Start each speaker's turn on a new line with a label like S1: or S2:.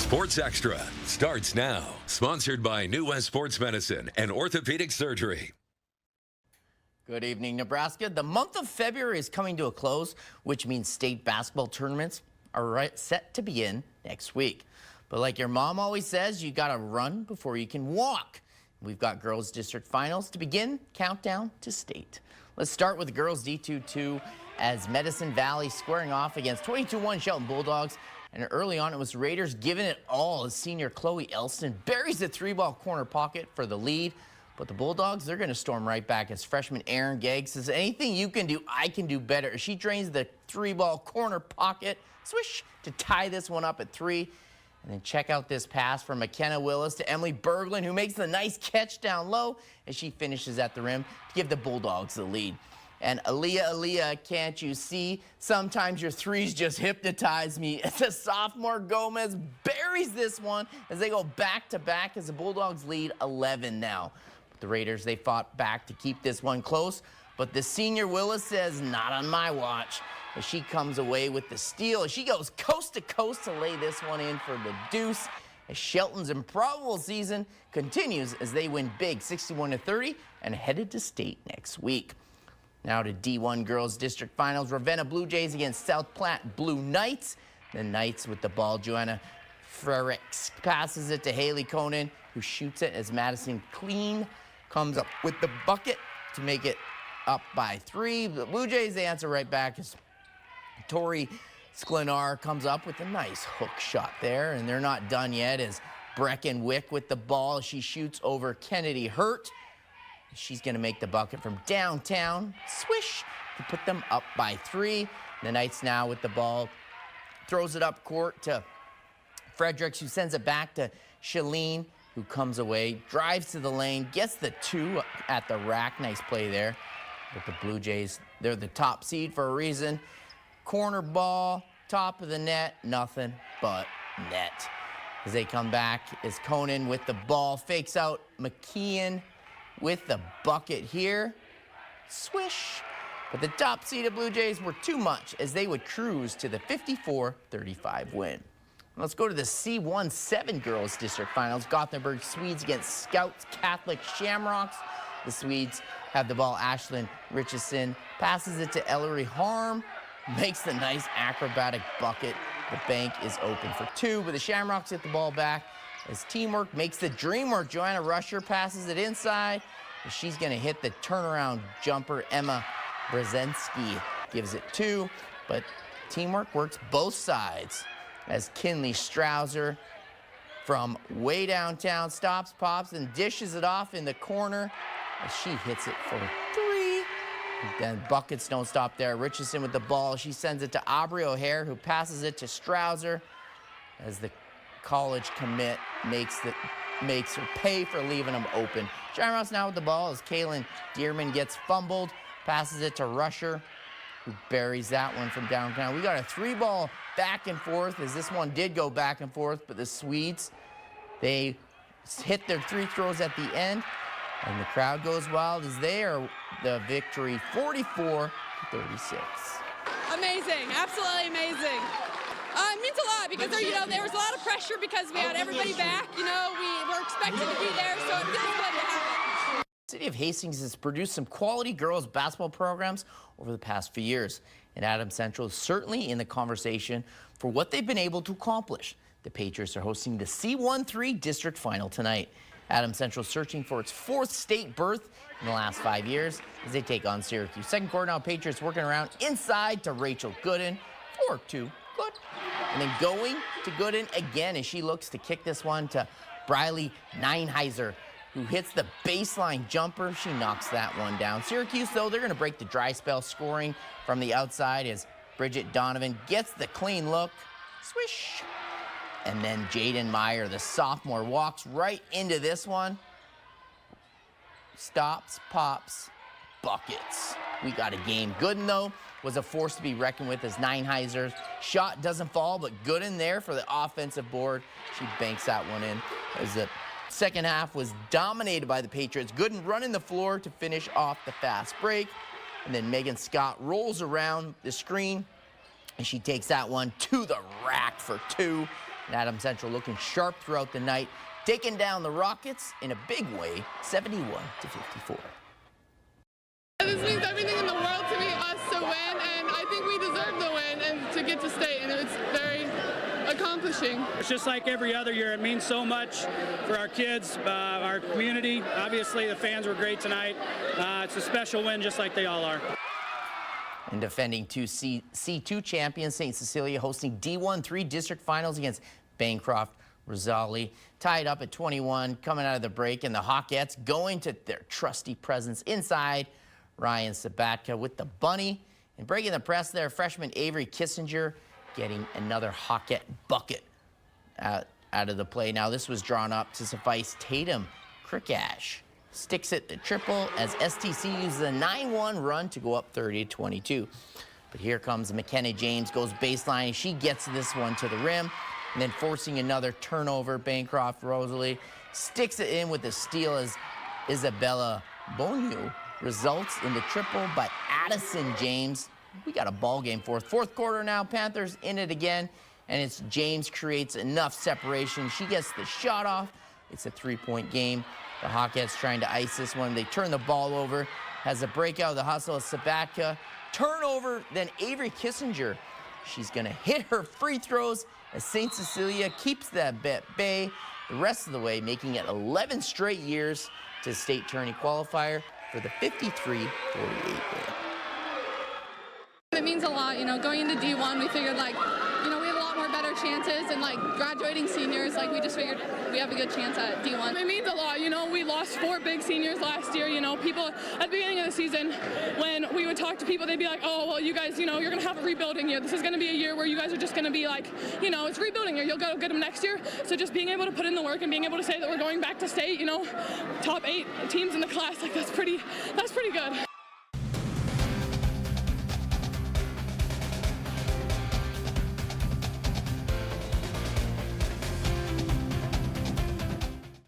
S1: Sports Extra starts now. Sponsored by New West Sports Medicine and Orthopedic Surgery.
S2: Good evening, Nebraska. The month of February is coming to a close, which means state basketball tournaments are set to begin next week. But like your mom always says, you got to run before you can walk. We've got girls district finals to begin. Countdown to state. Let's start with the girls D2-2 as Medicine Valley squaring off against 22-1 Shelton Bulldogs. And early on, it was Raiders giving it all as senior Chloe Elston buries the three-ball corner pocket for the lead. But the Bulldogs, they're going to storm right back as freshman Aaron Gegg says, anything you can do, I can do better. She drains the three-ball corner pocket, swish, to tie this one up at 3. And then check out this pass from McKenna Willis to Emily Berglund, who makes the nice catch down low as she finishes at the rim to give the Bulldogs the lead. And Aaliyah, can't you see? Sometimes your threes just hypnotize me. It's a sophomore. Gomez buries this one as they go back-to-back as the Bulldogs lead 11 now. But the Raiders, they fought back to keep this one close. But the senior Willis says, not on my watch. As she comes away with the steal. She goes coast to coast to lay this one in for the deuce. As Shelton's improbable season continues as they win big 61-30 and headed to state next week. Now to D1 Girls District Finals. Ravenna Blue Jays against South Platte Blue Knights. The Knights with the ball. Joanna Frericks passes it to Haley Conan, who shoots it as Madison Clean comes up with the bucket to make it up by 3. The Blue Jays, they answer right back as Tori Sklenar comes up with a nice hook shot there. And they're not done yet as Brecken Wick with the ball. She shoots over Kennedy Hurt. She's going to make the bucket from downtown. Swish to put them up by 3. The Knights now with the ball. Throws it up court to Fredericks, who sends it back to Shalene, who comes away. Drives to the lane. Gets the 2 at the rack. Nice play there. But the Blue Jays, they're the top seed for a reason. Corner ball, top of the net. Nothing but net. As they come back is Conan with the ball. Fakes out McKeon with the bucket here. Swish. But the top seed of Blue Jays were too much as they would cruise to the 54-35 win. Let's go to the C17 Girls District Finals. Gothenburg Swedes against Scouts Catholic Shamrocks. The Swedes have the ball. Ashlyn Richardson passes it to Ellery Harm. Makes the nice acrobatic bucket. The bank is open for 2, but the Shamrocks get the ball back. As teamwork makes the dream work, Joanna Rusher passes it inside. She's going to hit the turnaround jumper. Emma Brzezinski gives it 2, but teamwork works both sides. As Kinley Strouser from way downtown stops, pops, and dishes it off in the corner as she hits it for 3. Then buckets don't stop there. Richardson with the ball. She sends it to Aubrey O'Hare, who passes it to Strouser as the college commit makes her pay for leaving them open. Shamrocks now with the ball as Kaylin Dearman gets fumbled, passes it to Rusher, who buries that one from downtown. We got a 3-ball back and forth as this one did go back and forth, but the Swedes, they hit their 3 throws at the end, and the crowd goes wild as they are the victory 44-36.
S3: Amazing, absolutely amazing. It means a lot because there was a lot of pressure because we had everybody back. We were expected to be there, so it feels good to have it.
S2: The City of Hastings has produced some quality girls basketball programs over the past few years, and Adams Central is certainly in the conversation for what they've been able to accomplish. The Patriots are hosting the C13 district final tonight. Adams Central searching for its 4th state berth in the last 5 years as they take on Syracuse. Second quarter now, Patriots working around inside to Rachel Gooden. 4-2. Good. And then going to Gooden again as she looks to kick this one to Briley Neinheiser, who hits the baseline jumper. She knocks that one down. Syracuse, though, they're going to break the dry spell, scoring from the outside as Bridget Donovan gets the clean look. Swish. And then Jaden Meyer, the sophomore, walks right into this one. Stops, pops, buckets. We got a game. Gooden, though, was a force to be reckoned with as Neinheiser's shot doesn't fall, but Gooden there for the offensive board. She banks that one in as the second half was dominated by the Patriots. Gooden running the floor to finish off the fast break. And then Megan Scott rolls around the screen, and she takes that one to the rack for 2. And Adams Central looking sharp throughout the night, taking down the Rockets in a big way, 71-54.
S4: This means everything in the world to me, us to win, and I think we deserve the win and to get to state, and it's very accomplishing.
S5: It's just like every other year. It means so much for our kids, our community. Obviously, the fans were great tonight. It's a special win, just like they all are.
S2: And defending C2 champions, St. Cecilia hosting D1 3 district finals against Bancroft Rosali. Tied up at 21 coming out of the break, and the Hawkettes going to their trusty presence inside. Ryan Sabatka with the bunny. And breaking the press there, freshman Avery Kissinger getting another Hawkette bucket out of the play. Now this was drawn up to suffice. Tatum Krikash sticks it to triple as STC uses a 9-1 run to go up 30-22. But here comes McKenna James, goes baseline. She gets this one to the rim, and then forcing another turnover. Bancroft Rosalie sticks it in with a steal as Isabella Bonu results in the triple by Addison James. We got a ball game fourth quarter now. Panthers in it again, and it's James creates enough separation. She gets the shot off. It's a 3-point game. The Hawkettes trying to ice this one. They turn the ball over. Has a breakout of the hustle of Sabatka. Turnover, then Avery Kissinger. She's going to hit her free throws as St. Cecilia keeps that bet bay the rest of the way, making it 11 straight years to state tourney qualifier for the 53-48 game.
S3: It means a lot, going into D1, we figured we have a lot more better chances, and graduating seniors, we just figured we have a good chance at D1.
S4: It means a lot, we lost 4 big seniors last year, people at the beginning of the season, when we would talk to people, they'd be like, oh, well, you guys, you're going to have a rebuilding year. This is going to be a year where you guys are just going to be it's rebuilding year. You'll go get them next year. So just being able to put in the work and being able to say that we're going back to state, top 8 teams in the class, that's pretty good.